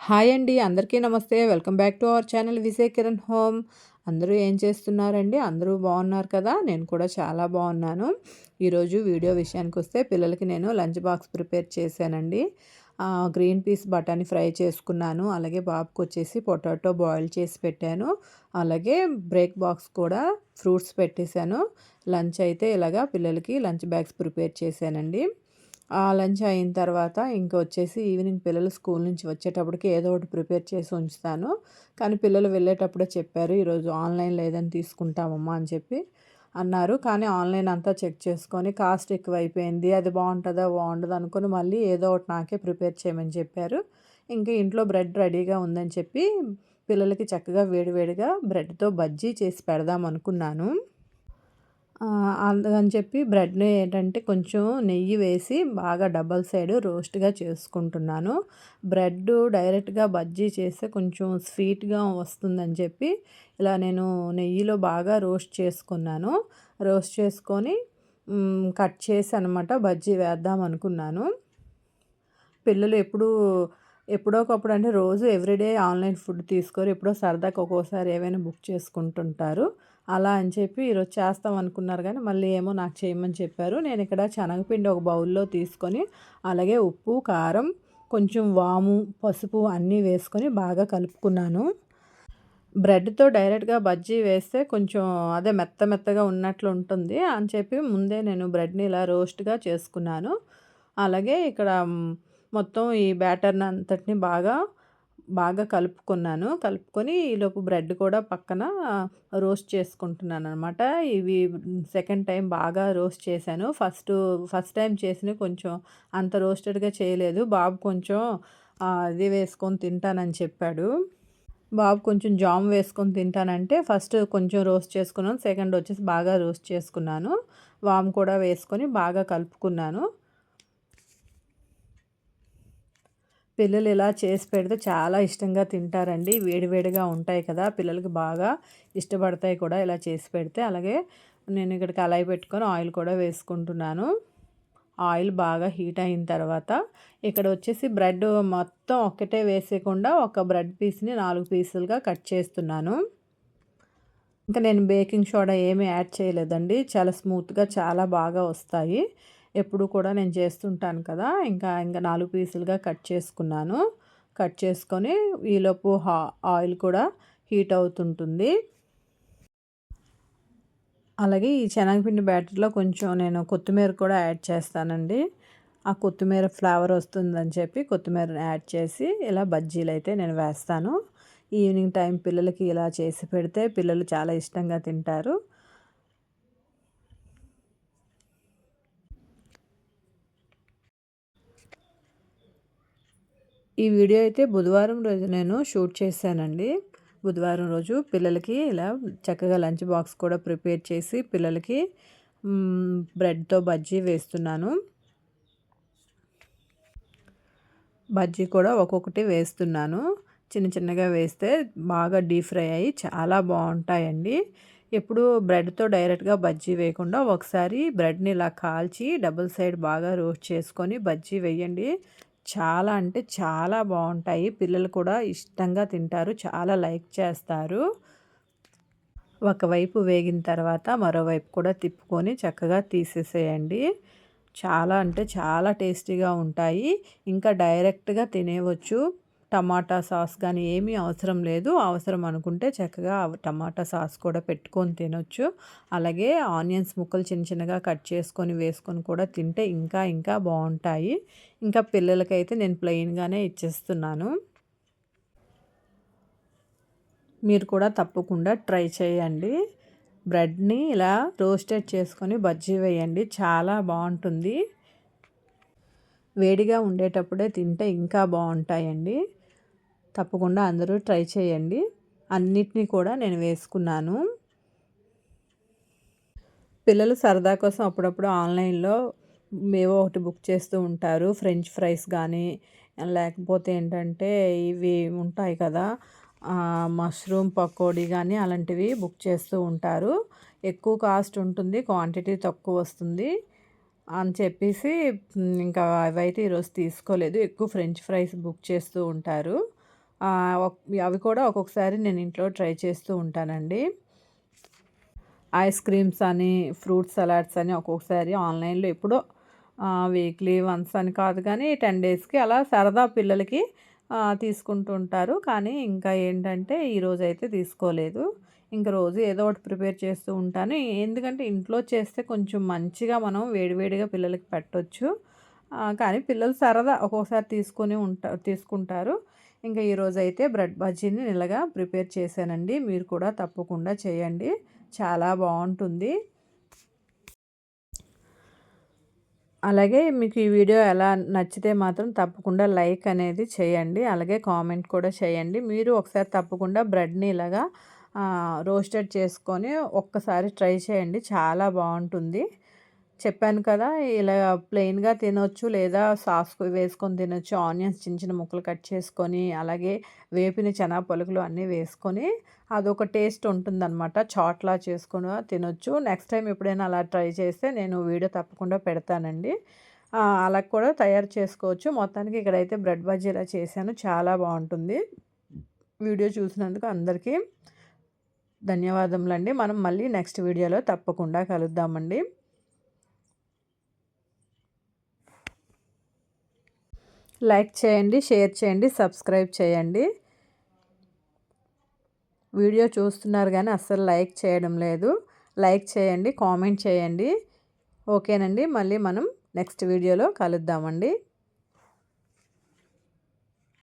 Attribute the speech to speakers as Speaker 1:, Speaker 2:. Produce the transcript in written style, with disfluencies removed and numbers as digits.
Speaker 1: Hi అండి. అందరికీ నమస్తే. Welcome back to our channel Vijay Kiran home. అందరూ ఏం చేస్తున్నారండి? అందరూ బాగున్నారు కదా! నేను కూడా చాలా బాగున్నాను. ఈరోజు వీడియో విషయానికొస్తే పిల్లలకి నేను లంచ్ బాక్స్ ప్రిపేర్ చేశానండి. గ్రీన్ పీస్ బఠానీ ఫ్రై చేసుకున్నాను. అలాగే బాబుకొచ్చేసి పొటాటో బాయిల్ చేసి పెట్టాను. అలాగే బ్రేక్ బాక్స్ కూడా ఫ్రూట్స్ పెట్టేశాను. లంచ్ అయితే ఇలాగా పిల్లలకి లంచ్ బ్యాగ్స్ ప్రిపేర్ చేశానండి. లంచ్ అయిన తర్వాత ఇంకొచ్చేసి ఈవినింగ్ పిల్లలు స్కూల్ నుంచి వచ్చేటప్పటికి ఏదో ఒకటి ప్రిపేర్ చేసి ఉంచుతాను. కానీ పిల్లలు వెళ్ళేటప్పుడే చెప్పారు, "ఈరోజు ఆన్‌లైన్ లేదని తీసుకుంటామమ్మా" అని చెప్పి అన్నారు. కానీ ఆన్‌లైన్ అంతా చెక్ చేసుకొని కాస్ట్ ఎక్కువైపోయింది. అది బావుంటదా? బావుండదా? అనుకోని మళ్ళీ ఏదో ఒకటి నాకే ప్రిపేర్ చేయమని చెప్పారు. ఇంక ఇంట్లో బ్రెడ్ రెడీగా ఉందని చెప్పి పిల్లలకి చక్కగా వేడి వేడిగా బ్రెడ్‌తో బజ్జీ చేసి పెడదాం అనుకున్నాను. అందుకని చెప్పి బ్రెడ్‌ని ఏంటంటే కొంచెం నెయ్యి వేసి బాగా డబల్ సైడ్ రోస్ట్‌గా చేసుకుంటున్నాను. బ్రెడ్డు డైరెక్ట్‌గా బజ్జీ చేస్తే కొంచెం స్వీట్‌గా వస్తుందని చెప్పి ఇలా నేను నెయ్యిలో బాగా రోస్ట్ చేసుకున్నాను. రోస్ట్ చేసుకొని కట్ చేసి అనమాట బజ్జీ వేద్దాం అనుకున్నాను. పిల్లలు ఎప్పుడో ఒకప్పుడు అంటే రోజు ఎవ్రీడే ఆన్‌లైన్ ఫుడ్ తీసుకోరు. ఎప్పుడో సరదాకి ఒక్కోసారి ఏవైనా బుక్ చేసుకుంటుంటారు. అలా అని చెప్పి ఈరోజు చేస్తాం అనుకున్నారు గానీ, మళ్ళీ ఏమో నాకు చేయమని చెప్పారు. నేనిక్కడ శనగపిండి ఒక బౌల్‌లో తీసుకొని, అలాగే ఉప్పు, కారం, కొంచెం వాము, పసుపు అన్నీ వేసుకొని బాగా కలుపుకున్నాను. బ్రెడ్‌తో డైరెక్ట్‌గా బజ్జీ వేస్తే కొంచెం అదే మెత్తగా ఉన్నట్లు ఉంటుంది అని చెప్పి ముందే నేను బ్రెడ్‌ని ఇలా రోస్ట్‌గా చేసుకున్నాను. అలాగే ఇక్కడ మొత్తం ఈ బ్యాటర్‌ని అంతటిని బాగా కలుపుకున్నాను. కలుపుకొని ఈలోపు బ్రెడ్ కూడా పక్కన రోస్ట్ చేసుకుంటున్నాననమాట. ఇవి సెకండ్ టైం బాగా రోస్ట్ చేశాను. ఫస్ట్ టైం చేసినవి కొంచెం అంత రోస్టెడ్‌గా చేయలేదు. బాబు కొంచెం అది వేసుకొని తింటానని చెప్పాడు. బాబు కొంచెం జామ్ వేసుకొని తింటానంటే ఫస్ట్ కొంచెం రోస్ట్ చేసుకున్నాను. సెకండ్ వచ్చేసి బాగా రోస్ట్ చేసుకున్నాను. వాము కూడా వేసుకొని బాగా కలుపుకున్నాను. పిల్లలు ఇలా చేసి పెడితే చాలా ఇష్టంగా తింటారండి. వేడివేడిగా ఉంటాయి కదా! పిల్లలకి బాగా ఇష్టపడతాయి కూడా ఇలా చేసి పెడితే. అలాగే నేను ఇక్కడ కళాయి పెట్టుకొని ఆయిల్ కూడా వేసుకుంటున్నాను. ఆయిల్ బాగా హీట్ అయిన తర్వాత ఇక్కడ వచ్చేసి బ్రెడ్ మొత్తం ఒక్కటే వేసేయకుండా ఒక బ్రెడ్ పీస్‌ని 4 పీసులుగా కట్ చేస్తున్నాను. ఇంకా నేను బేకింగ్ సోడా ఏమీ యాడ్ చేయలేదండి. చాలా స్మూత్‌గా చాలా బాగా వస్తాయి. ఎప్పుడు కూడా నేను చేస్తుంటాను కదా! ఇంకా 4 పీసులుగా కట్ చేసుకున్నాను. కట్ చేసుకొని ఈలోపు ఆయిల్ కూడా హీట్ అవుతుంటుంది. అలాగే ఈ శనగపిండి బ్యాటర్‌లో కొంచెం నేను కొత్తిమీర కూడా యాడ్ చేస్తానండి. ఆ కొత్తిమీర ఫ్లేవర్ వస్తుందని చెప్పి కొత్తిమీరని యాడ్ చేసి ఇలా బజ్జీలైతే నేను వేస్తాను. ఈవినింగ్ టైం పిల్లలకి ఇలా చేసి పెడితే పిల్లలు చాలా ఇష్టంగా తింటారు. ఈ వీడియో అయితే బుధవారం రోజు నేను షూట్ చేశానండి. బుధవారం రోజు పిల్లలకి ఇలా చక్కగా లంచ్ బాక్స్ కూడా ప్రిపేర్ చేసి పిల్లలకి బ్రెడ్‌తో బజ్జీ వేస్తున్నాను. బజ్జీ కూడా ఒక్కొక్కటి వేస్తున్నాను. చిన్నగా వేస్తే బాగా డీప్ ఫ్రై అయ్యి చాలా బావుంటాయండి. ఎప్పుడు బ్రెడ్‌తో డైరెక్ట్‌గా బజ్జీ వేయకుండా ఒకసారి బ్రెడ్‌ని ఇలా కాల్చి డబుల్ సైడ్ బాగా రోస్ట్ చేసుకొని బజ్జీ వేయండి. చాలా అంటే చాలా బావుంటాయి. పిల్లలు కూడా ఇష్టంగా తింటారు. చాలా లైక్ చేస్తారు. ఒకవైపు వేగిన తర్వాత మరోవైపు కూడా తిప్పుకొని చక్కగా తీసేసేయండి. చాలా అంటే చాలా టేస్టీగా ఉంటాయి. ఇంకా డైరెక్ట్‌గా తినేయవచ్చు. టమాటా సాస్ గానీ ఏమీ అవసరం లేదు. అవసరం అనుకుంటే చక్కగా టమాటా సాస్ కూడా పెట్టుకొని తినొచ్చు. అలాగే ఆనియన్స్ ముక్కలు చిన్నగా కట్ చేసుకొని వేసుకొని కూడా తింటే ఇంకా బావుంటాయి. ఇంకా పిల్లలకైతే నేను ప్లెయిన్‌గానే ఇచ్చేస్తున్నాను. మీరు కూడా తప్పకుండా ట్రై చేయండి. బ్రెడ్‌ని ఇలా రోస్టెడ్ చేసుకొని బజ్జీ వేయండి. చాలా బావుంటుంది. వేడిగా ఉండేటప్పుడే తింటే ఇంకా బావుంటాయండి. తప్పకుండా అందరూ ట్రై చేయండి. అన్నిటిని కూడా నేను వేసుకున్నాను. పిల్లలు సరదా కోసం అప్పుడప్పుడు ఆన్‌లైన్‌లో ఏవో ఒకటి బుక్ చేస్తూ ఉంటారు. ఫ్రెంచ్ ఫ్రైస్ గానీ, లేకపోతే ఏంటంటే ఇవి ఉంటాయి కదా! మష్రూమ్ పకోడీ గానీ అలాంటివి బుక్ చేస్తూ ఉంటారు. ఎక్కువ కాస్ట్ ఉంటుంది. క్వాంటిటీ తక్కువొస్తుంది అని చెప్పేసి ఇంకా అవైతే ఈరోజు తీసుకోలేదు. ఎక్కువ ఫ్రెంచ్ ఫ్రైస్ బుక్ చేస్తూ ఉంటారు. అవి కూడా ఒక్కొక్కసారి నేను ఇంట్లో ట్రై చేస్తూ ఉంటానండి. ఐస్ క్రీమ్స్ అని, ఫ్రూట్ సలాడ్స్ అని ఒక్కొక్కసారి ఆన్‌లైన్‌లో ఎప్పుడో వీక్లీ వన్స్ అని కాదు కానీ 10 డేస్‌కి అలా సరదా పిల్లలకి తీసుకుంటూ ఉంటారు. కానీ ఇంకా ఏంటంటే ఈరోజైతే తీసుకోలేదు. ఇంక రోజు ఏదో ఒకటి ప్రిపేర్ చేస్తూ ఉంటాను. ఎందుకంటే ఇంట్లో చేస్తే కొంచెం మంచిగా మనం వేడివేడిగా పిల్లలకి పెట్టొచ్చు. కానీ పిల్లలు సరదా ఒక్కొక్కసారి తీసుకుంటారు. ఇంకా ఈరోజైతే బ్రెడ్ బజ్జీని ఇలాగా ప్రిపేర్ చేశానండి. మీరు కూడా తప్పకుండా చేయండి. చాలా బావుంటుంది. అలాగే మీకు ఈ వీడియో ఎలా నచ్చితే మాత్రం తప్పకుండా లైక్ అనేది చేయండి. అలాగే కామెంట్ కూడా చేయండి. మీరు ఒకసారి తప్పకుండా బ్రెడ్‌ని ఇలాగా రోస్టెడ్ చేసుకొని ఒక్కసారి ట్రై చేయండి. చాలా బావుంటుంది. చెప్పాను కదా! ఇలా ప్లెయిన్‌గా తినొచ్చు లేదా సాస్ వేసుకొని తినొచ్చు. ఆనియన్స్ చిన్న చిన్న ముక్కలు కట్ చేసుకొని, అలాగే వేపిన చెనా పలుకులు అన్నీ వేసుకొని అదొక టేస్ట్ ఉంటుందనమాట. చాట్‌లా చేసుకొని తినొచ్చు. నెక్స్ట్ టైమ్ ఎప్పుడైనా అలా ట్రై చేస్తే నేను వీడియో తప్పకుండా పెడతానండి. అలా కూడా తయారు చేసుకోవచ్చు. మొత్తానికి ఇక్కడైతే బ్రెడ్ బజ్జీ ఇలా చేశాను. చాలా బావుంటుంది. వీడియో చూసినందుకు అందరికీ ధన్యవాదములండి. మనం మళ్ళీ నెక్స్ట్ వీడియోలో తప్పకుండా కలుద్దామండి. లైక్ చేయండి, షేర్ చేయండి, సబ్స్క్రైబ్ చేయండి. వీడియో చూస్తున్నారు కానీ అస్సలు లైక్ చేయడం లేదు. లైక్ చేయండి, కామెంట్ చేయండి. ఓకేనండి. మళ్ళీ మనం నెక్స్ట్ వీడియోలో కలుద్దామండి.